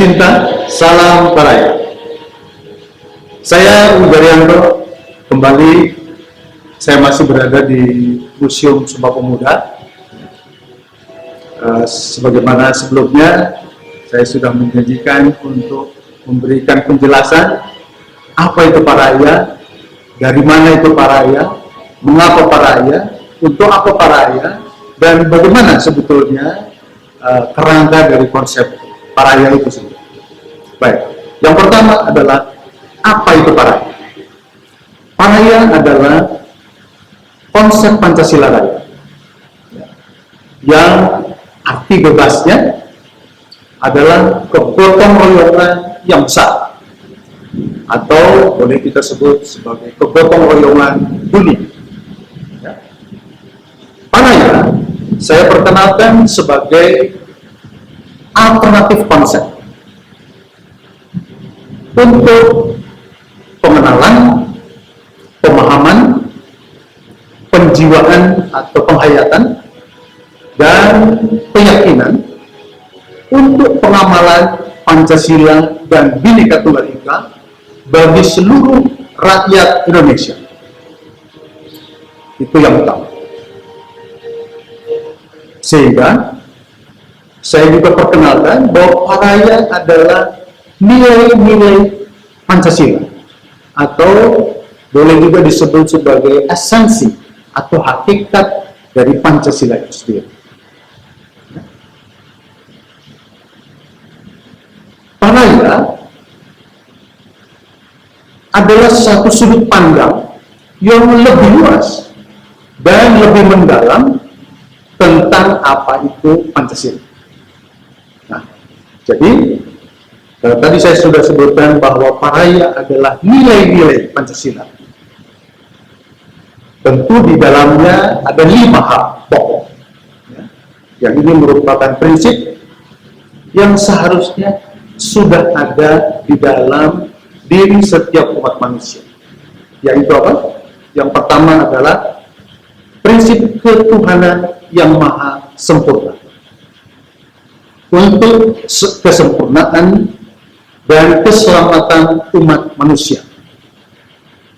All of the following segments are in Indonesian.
Cinta, salam Paraya. Saya Ugarianto, kembali saya masih berada di Museum Sumpah Pemuda. Sebagaimana sebelumnya, saya sudah menjanjikan untuk memberikan penjelasan apa itu Paraya, dari mana itu Paraya, mengapa Paraya, untuk apa Paraya, dan bagaimana sebetulnya kerangka dari konsep Paraya itu sendiri. Baik, yang pertama adalah apa itu Paraya? Paraya adalah konsep Pancasila Raya yang arti bebasnya adalah kegotong royongan yang besar, atau boleh kita sebut sebagai kegotong royongan dunia. Paraya saya perkenalkan sebagai alternatif konsep untuk pengenalan, pemahaman, penjiwaan atau penghayatan, dan keyakinan untuk pengamalan Pancasila dan Bhinneka Tunggal Ika bagi seluruh rakyat Indonesia. Itu yang utama. Sehingga saya juga perkenalkan bahwa Paraya adalah nilai-nilai Pancasila, atau boleh juga disebut sebagai esensi atau hakikat dari Pancasila itu sendiri. Paraya adalah satu sudut pandang yang lebih luas dan lebih mendalam tentang apa itu Pancasila. Nah, jadi tadi saya sudah sebutkan bahwa Paraya adalah nilai-nilai Pancasila. Tentu di dalamnya ada 5 hal pokok. Yang ini merupakan prinsip yang seharusnya sudah ada di dalam diri setiap umat manusia. Yaitu apa? Yang pertama adalah prinsip ketuhanan yang maha sempurna. Untuk kesempurnaan dan keselamatan umat manusia.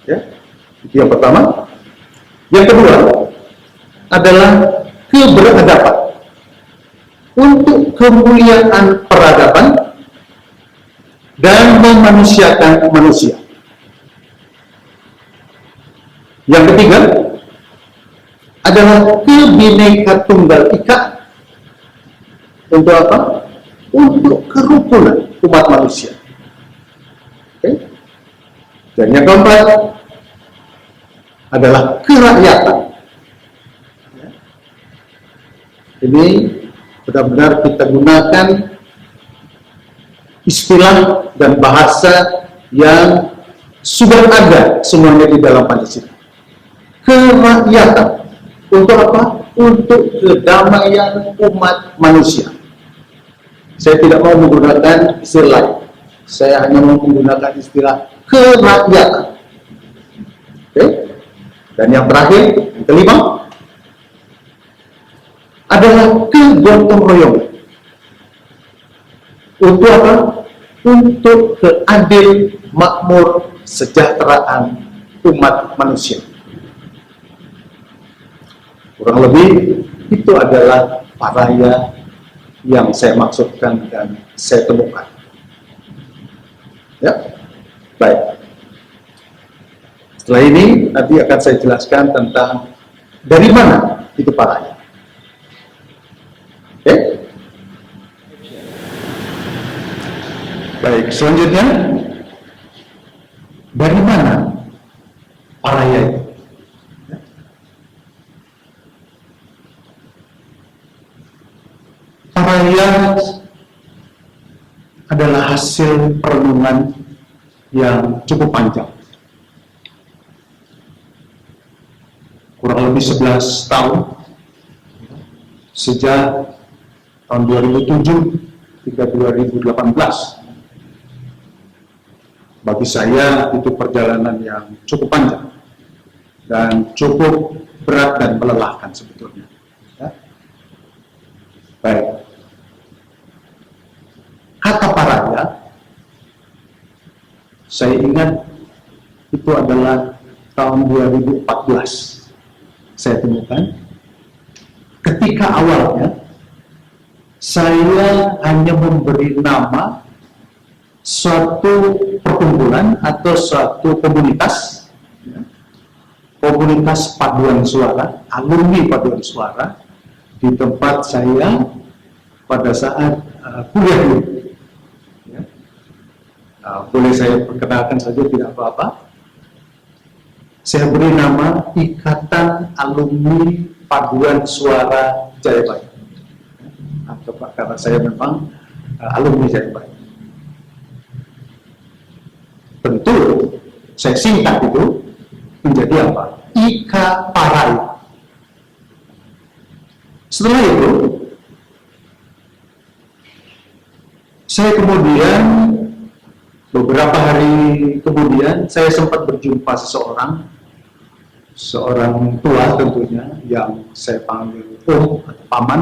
Ya, itu yang pertama. Yang kedua adalah keberadaban untuk kemuliaan peradaban dan memanusiakan manusia. Yang ketiga adalah Bhinneka Tunggal Ika. Untuk apa? Untuk kerukunan umat manusia. Oke? Dan yang keempat adalah kerakyatan. Ini benar-benar kita gunakan istilah dan bahasa yang sudah ada semuanya di dalam Pancasila. Kerakyatan. Untuk apa? Untuk kedamaian umat manusia. Saya tidak mau menggunakan istilah lain. Saya hanya mau menggunakan istilah kerakyatan. Oke? Dan yang terakhir, yang kelima, adalah kegotong royongan. Untuk apa? Untuk keadil, makmur, sejahteraan umat manusia. Kurang lebih itu adalah Paraya yang saya maksudkan dan saya temukan. Ya, baik. Setelah ini nanti akan saya jelaskan tentang dari mana itu Paraya. Oke? Baik, selanjutnya dari mana Paraya itu? Paraya adalah hasil perenungan yang cukup panjang. Kurang lebih 11 tahun, sejak tahun 2007 hingga 2018. Bagi saya itu perjalanan yang cukup panjang dan cukup berat dan melelahkan sebetulnya. Ya. Baik. Kata Paraya Saya ingat itu adalah tahun 2014 saya temukan. Ketika awalnya saya hanya memberi nama suatu perkumpulan atau suatu komunitas, komunitas paduan suara, alumni paduan suara di tempat saya pada saat kuliah dulu. Ya. Boleh saya perkenalkan saja, tidak apa-apa. Saya beri nama Ikatan Alumni Paduan Suara Jayabaya. Atau karena saya memang alumni Jayabaya. Tentu saya singkat itu menjadi apa? Ika Parai. Setelah itu saya kemudian beberapa hari kemudian saya sempat berjumpa seorang tua tentunya yang saya panggil Om atau Paman.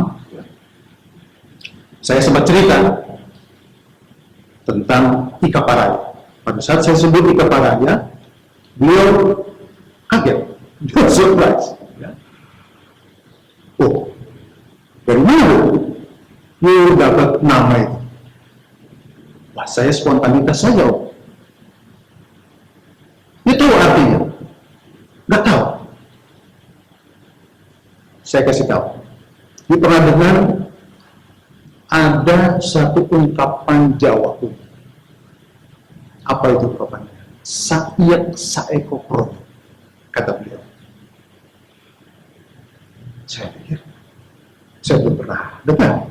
Saya sempat cerita tentang Ika Parai. Pada saat saya sebut Ika Paraya, beliau kaget, beliau surprise. Ya. Oh, dari mana lu dapat nama itu? Wah, saya spontanitas saja, Om. Itu artinya? Nggak tahu. Saya kasih tahu. Dia pernah dengar ada satu ungkapan Jawa kuno. Apa itu ungkapannya? Saiyek saeko pro, kata beliau. Saya pikir, saya belum pernah dengar.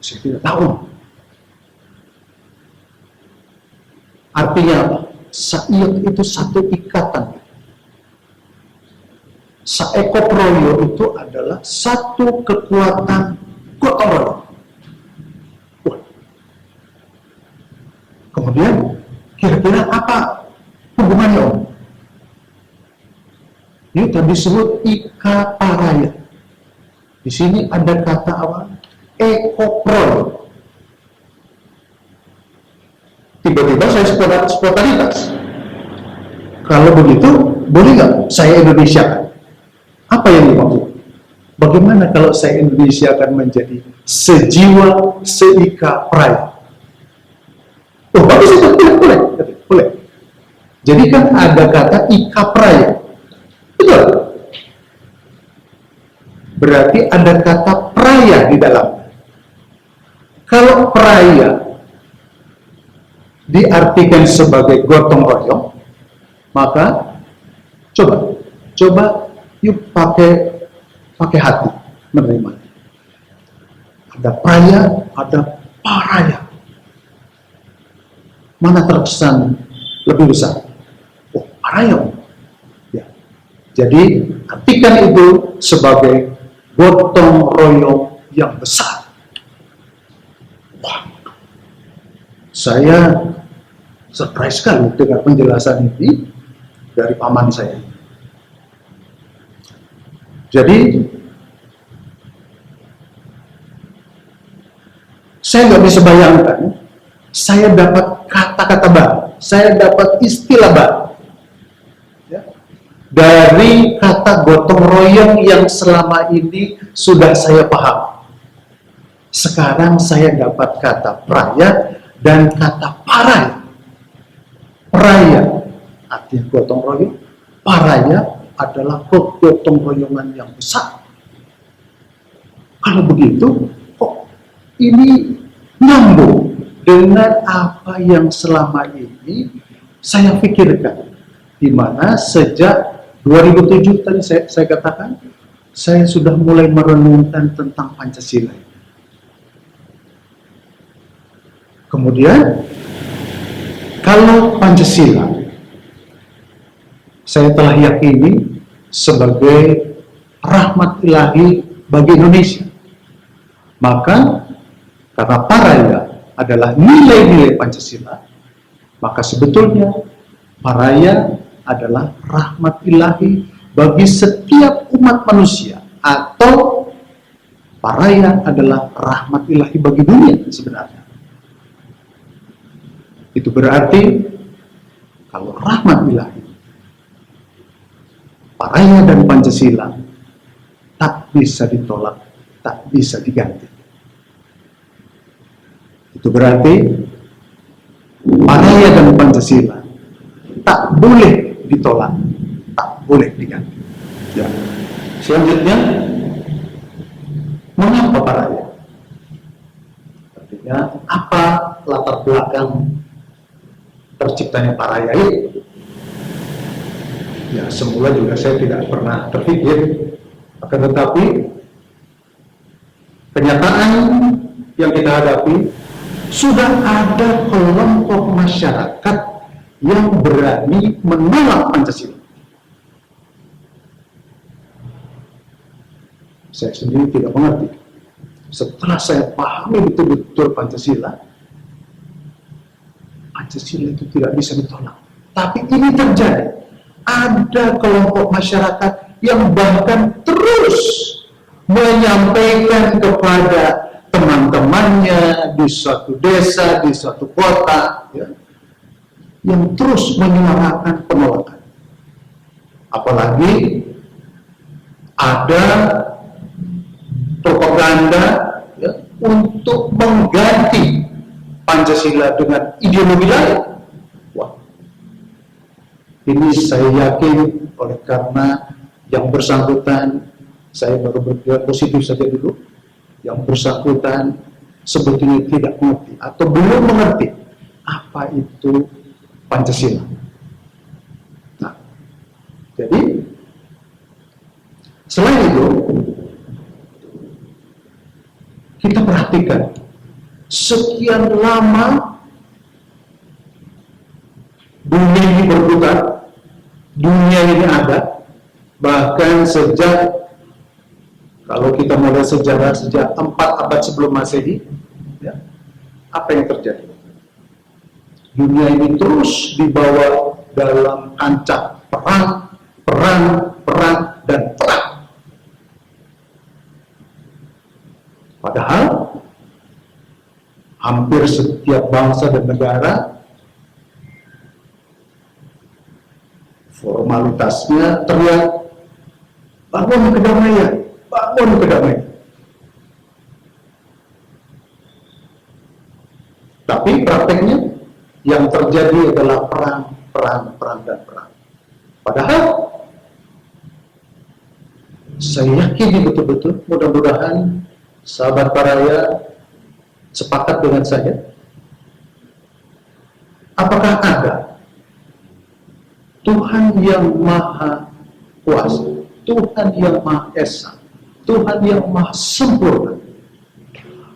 Saya tidak tahu. Artinya apa? Saiyek itu satu ikatan. Saeko proyo itu adalah satu kekuatan gotong royong. Kemudian kira-kira apa hubungannya, Om? Ini tadi disebut Ika Paraya. Di sini ada kata apa? Ekoproyo. Tiba-tiba saya spontanitas. Kalau begitu, boleh nggak saya Indonesiakan? Apa yang dimaksud? Bagaimana kalau saya Indonesiakan menjadi sejiwa seika praya? Oh, bagus itu, boleh. Jadi kan ada kata Ika Praya. Betul. Berarti ada kata praya di dalam. Kalau praya diartikan sebagai gotong royong, maka coba yuk pakai hati menerima. Ada praya, ada paraya. Mana terkesan lebih besar? Oh, paraya. Ya. Jadi artikan itu sebagai gotong royong yang besar. Wah, saya surprise sekali dengan penjelasan ini dari paman saya. Jadi saya nggak bisa bayangkan, saya dapat kata-kata baru, saya dapat istilah baru, ya, dari kata gotong royong yang selama ini sudah saya paham. Sekarang saya dapat kata praya dan kata paraya. Praya artinya gotong royong, paraya adalah gotong royongan yang besar. Kalau begitu, kok ini nyambung dengan apa yang selama ini saya pikirkan, di mana sejak 2007 tadi saya katakan, saya sudah mulai merenungkan tentang Pancasila. Kemudian, kalau Pancasila saya telah yakini sebagai rahmat ilahi bagi Indonesia, maka karena paraya adalah nilai-nilai Pancasila, maka sebetulnya paraya adalah rahmat ilahi bagi setiap umat manusia, atau paraya adalah rahmat ilahi bagi dunia sebenarnya. Itu berarti Kalau rahmat ilahi, Paraya dan Pancasila tak bisa ditolak, tak bisa diganti. Itu berarti Paraya dan Pancasila tak boleh ditolak, tak boleh diganti. Ya. Selanjutnya, mengapa Paraya? Artinya, apa latar belakang terciptanya Paraya itu? Ya, semula juga saya tidak pernah terpikir, akan tetapi kenyataan yang kita hadapi, sudah ada kelompok masyarakat yang berani menolak Pancasila. Saya sendiri tidak mengerti. Setelah saya pahami betul-betul Pancasila itu tidak bisa ditolak. Tapi ini terjadi. Ada kelompok masyarakat yang bahkan terus menyampaikan kepada teman-temannya di suatu desa, di suatu kota, ya, yang terus menyuarakan penolakan. Apalagi ada propaganda, ya, untuk mengganti Pancasila dengan ideologi lain. Wah, ini saya yakin oleh karena yang bersangkutan, saya baru berpikir positif saja dulu, yang bersangkutan sebetulnya tidak mengerti atau belum mengerti apa itu Pancasila. Nah, jadi selain itu, kita perhatikan sekian lama dunia ini berputar, dunia ini ada, bahkan sejak, kalau kita mulai sejarah sejak 4 abad sebelum Masehi, ya, apa yang terjadi? Dunia ini terus dibawa dalam kancah perang, dan perang. Padahal hampir setiap bangsa dan negara formalitasnya teriak, bangun kedamaian, bangun kedamaian. Tapi prakteknya yang terjadi adalah perang, dan perang. Padahal saya yakin betul-betul, mudah-mudahan sahabat Paraya sepakat dengan saya. Apakah ada Tuhan yang Maha Kuasa, Tuhan yang Maha Esa, Tuhan yang Maha Sempurna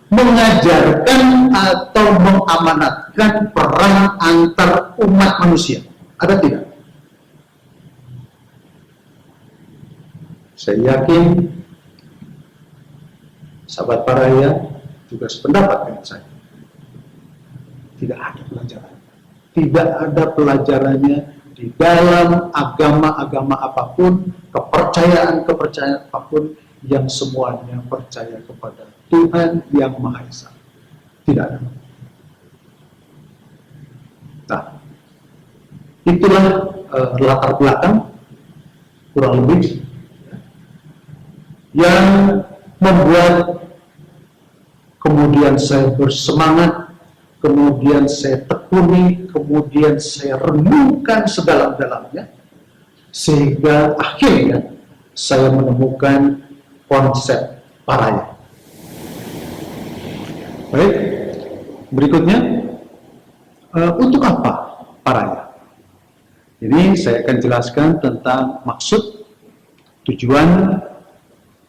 mengajarkan atau mengamanatkan perang antar umat manusia? Ada tidak? Saya yakin sahabat Paraya juga sependapat dengan saya. Tidak ada pelajaran. Tidak ada pelajarannya di dalam agama-agama apapun, kepercayaan-kepercayaan apapun, yang semuanya percaya kepada Tuhan yang Maha Esa. Tidak ada. Nah, itulah latar belakang kurang lebih yang membuat kemudian saya bersemangat, kemudian saya tekuni, kemudian saya renungkan sedalam-dalamnya, sehingga akhirnya saya menemukan konsep Paraya. Baik, berikutnya, untuk apa Paraya? Ini saya akan jelaskan tentang maksud, tujuan,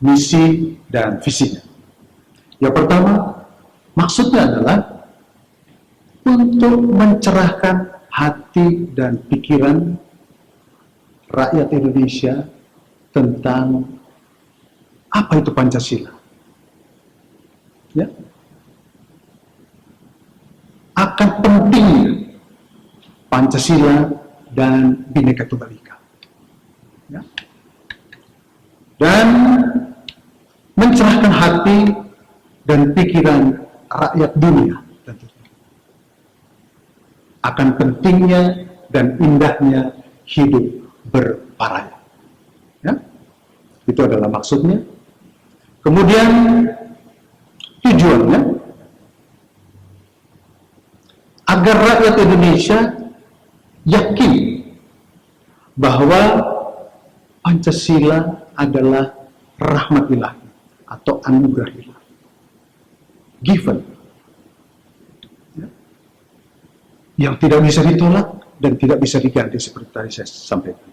misi, dan visinya. Yang pertama, maksudnya adalah untuk mencerahkan hati dan pikiran rakyat Indonesia tentang apa itu Pancasila. Ya. Akan pentingnya Pancasila dan Bhinneka Tunggal Ika. Ya. Dan mencerahkan hati dan pikiran rakyat dunia tentunya. Akan pentingnya dan indahnya hidup berparaya. Ya? Itu adalah maksudnya. Kemudian tujuannya agar rakyat Indonesia yakin bahwa Pancasila adalah rahmat ilahi atau anugerah ilahi, given, ya, yang tidak bisa ditolak dan tidak bisa diganti seperti tadi saya sampaikan.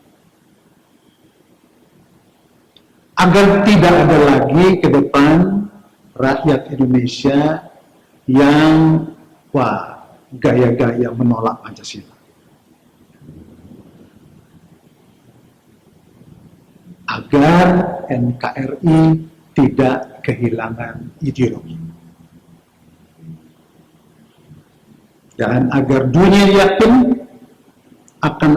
Agar tidak ada lagi ke depan rakyat Indonesia yang gaya-gaya menolak Pancasila. Agar NKRI tidak kehilangan ideologi. Dan agar dunia yakin akan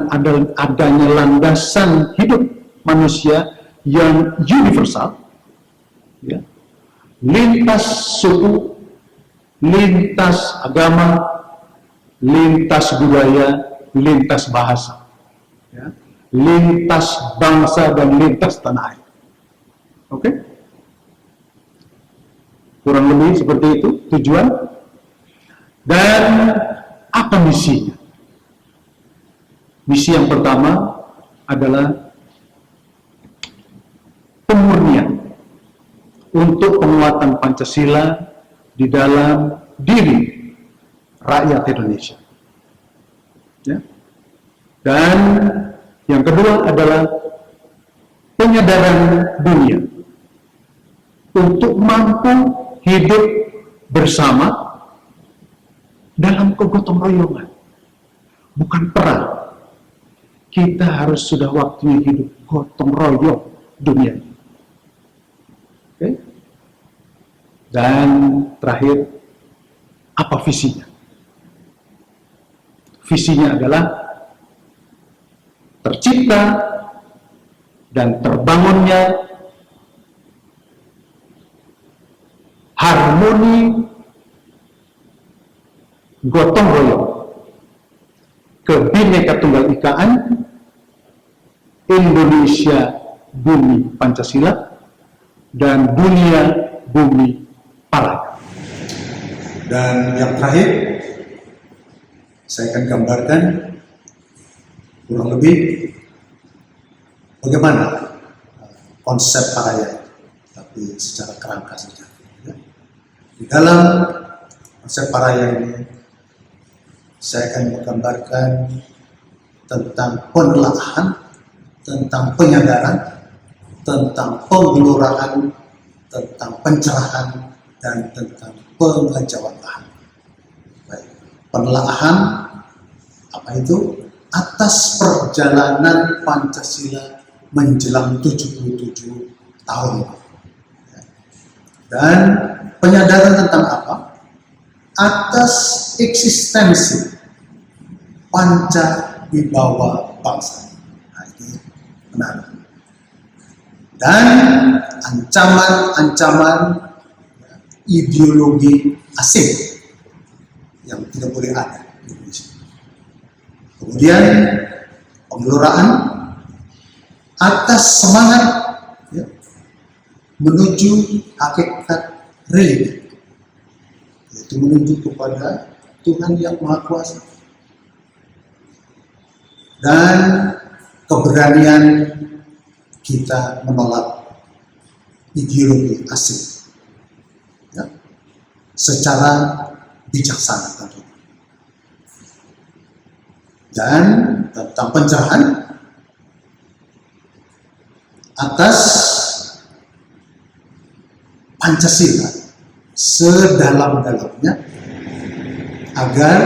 adanya landasan hidup manusia yang universal, ya, lintas suku, lintas agama, lintas budaya, lintas bahasa, ya, lintas bangsa dan lintas tanah air. Oke? Kurang lebih seperti itu tujuan. Dan apa misinya? Misi yang pertama adalah pemurnian untuk penguatan Pancasila di dalam diri rakyat Indonesia. Ya. Dan yang kedua adalah penyadaran dunia untuk mampu hidup bersama dalam kegotong royongan, bukan perang. Kita harus sudah waktunya hidup gotong royong dunia. Oke? Dan terakhir, apa visinya? Visinya adalah tercipta dan terbangunnya harmoni gotong royong, Kebhinneka Tunggal Ikaan, Indonesia Bumi Pancasila, dan dunia bumi paraya. Dan yang terakhir, saya akan gambarkan kurang lebih bagaimana konsep paraya, tapi secara kerangka saja. Di dalam konsep paraya ini, saya akan menggambarkan tentang penelaahan, tentang penyadaran, tentang penggelorahan, tentang pencerahan, dan tentang pengejawantahan. Baik. Penelaahan, apa itu? Atas perjalanan Pancasila menjelang 77 tahun. Dan penyadaran tentang apa? Atas eksistensi panca wibawa bangsa. Nah, ini benar. Dan ancaman-ancaman ideologi asing yang tidak boleh ada di Indonesia. Kemudian penggeloraan atas semangat, ya, menuju hakikat religi, yaitu menuju kepada Tuhan yang Maha Kuasa, dan keberanian kita menolak ideologi asing, ya, secara bijaksana tentu. Dan tentang pencerahan atas Pancasila sedalam-dalamnya, agar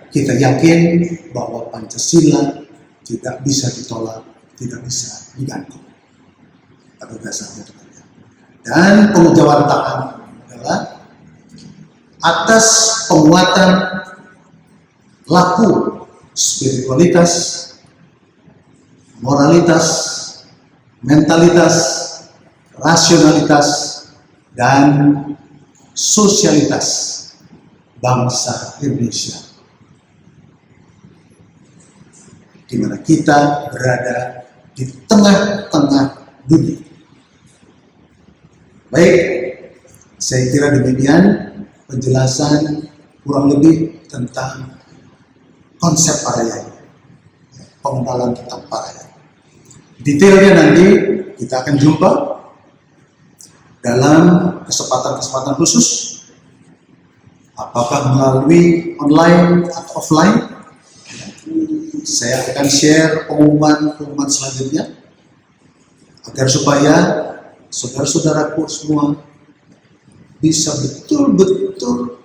kita yakin bahwa Pancasila tidak bisa ditolak, tidak bisa diganti pada dasarnya. Dan pengejawantahan adalah atas penguatan laku spiritualitas, moralitas, mentalitas, rasionalitas, dan sosialitas bangsa Indonesia. di mana kita berada di tengah-tengah dunia. Baik, saya kira demikian penjelasan kurang lebih tentang konsep Parahyangan, pengenalan tentang Parahyangan. Detailnya nanti kita akan jumpa dalam kesempatan-kesempatan khusus, apakah melalui online atau offline. Saya akan share pengumuman selanjutnya agar supaya saudara-saudaraku semua bisa betul-betul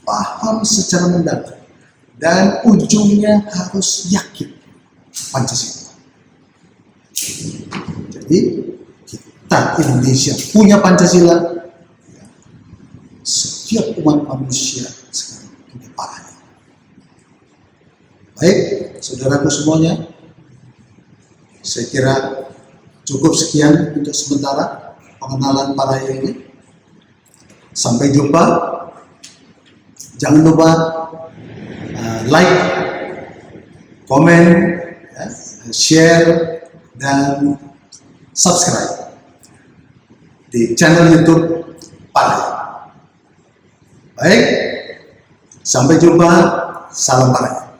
paham secara mendalam dan ujungnya harus yakin Pancasila. Jadi kita Indonesia punya Pancasila, setiap umat manusia sekarang punya Parahyangan. Baik, saudaraku semuanya, saya kira cukup sekian untuk sementara pengenalan Parahyangan ini. Sampai jumpa. Jangan lupa like, komen, ya, share, dan subscribe di channel YouTube Parahyangan. Baik, sampai jumpa. Salam Parahyangan.